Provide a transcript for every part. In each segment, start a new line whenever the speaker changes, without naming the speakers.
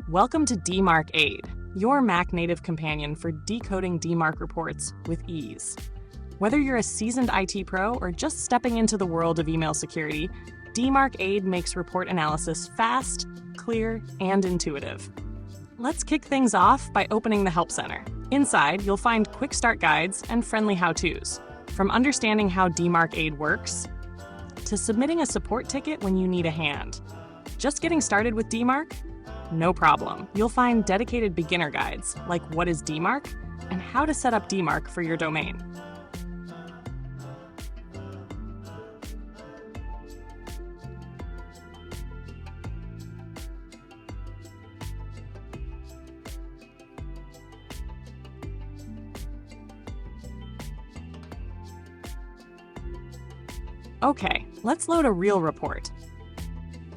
Welcome to DMARC Aide, your Mac native companion for decoding DMARC reports with ease. Whether you're a seasoned IT pro or just stepping into the world of email security, DMARC Aide makes report analysis fast, clear, and intuitive. Let's kick things off by opening the Help Center. Inside, you'll find quick start guides and friendly how-tos, from understanding how DMARC Aide works to submitting a support ticket when you need a hand. Just getting started with DMARC? No problem. You'll find dedicated beginner guides like what is DMARC and how to set up DMARC for your domain. Okay, let's load a real report.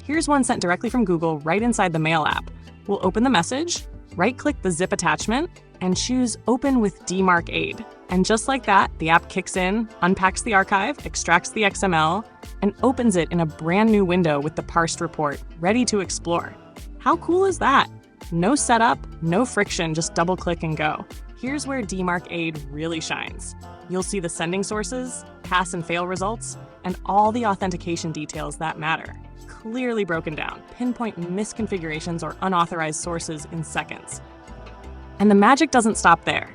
Here's one sent directly from Google right inside the Mail app. We'll open the message, right-click the zip attachment, and choose Open with DMARC Aide. And just like that, the app kicks in, unpacks the archive, extracts the XML, and opens it in a brand new window with the parsed report, ready to explore. How cool is that? No setup, no friction, just double-click and go. Here's where DMARC Aide really shines. You'll see the sending sources, pass and fail results, and all the authentication details that matter. Clearly broken down, pinpoint misconfigurations or unauthorized sources in seconds. And the magic doesn't stop there.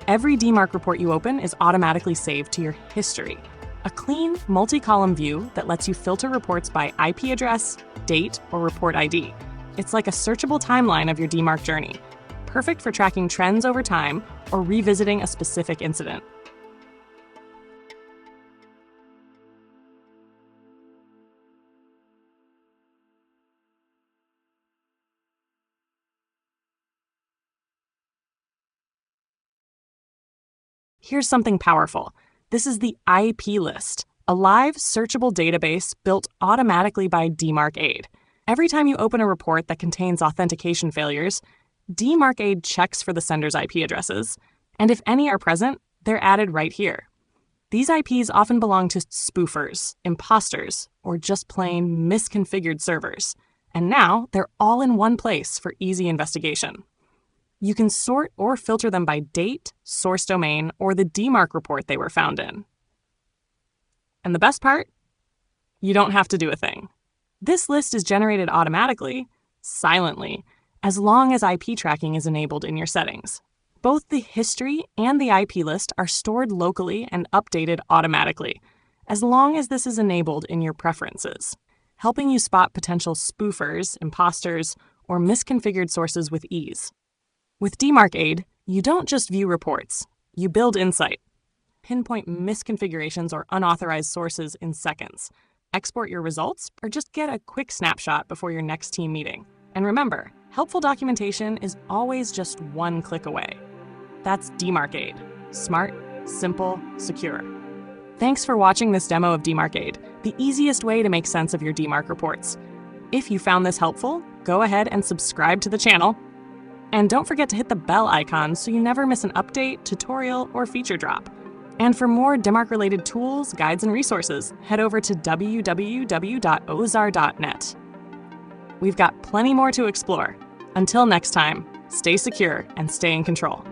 Every DMARC report you open is automatically saved to your history. A clean, multi-column view that lets you filter reports by IP address, date, or report ID. It's like a searchable timeline of your DMARC journey, perfect for tracking trends over time or revisiting a specific incident. Here's something powerful. This is the IP list, a live, searchable database built automatically by DMARC Aide. Every time you open a report that contains authentication failures, DMARC Aide checks for the sender's IP addresses, and if any are present, they're added right here. These IPs often belong to spoofers, imposters, or just plain misconfigured servers, and now they're all in one place for easy investigation. You can sort or filter them by date, source domain, or the DMARC report they were found in. And the best part? You don't have to do a thing. This list is generated automatically, silently, as long as IP tracking is enabled in your settings. Both the history and the IP list are stored locally and updated automatically, as long as this is enabled in your preferences, helping you spot potential spoofers, imposters, or misconfigured sources with ease. With DMARC Aide, you don't just view reports, you build insight. Pinpoint misconfigurations or unauthorized sources in seconds. Export your results or just get a quick snapshot before your next team meeting. And remember, helpful documentation is always just one click away. That's DMARC Aide. Smart, simple, secure. Thanks for watching this demo of DMARC Aide, the easiest way to make sense of your DMARC reports. If you found this helpful, go ahead and subscribe to the channel. And don't forget to hit the bell icon so you never miss an update, tutorial, or feature drop. And for more DMARC-related tools, guides, and resources, head over to www.ozar.net. We've got plenty more to explore. Until next time, stay secure and stay in control.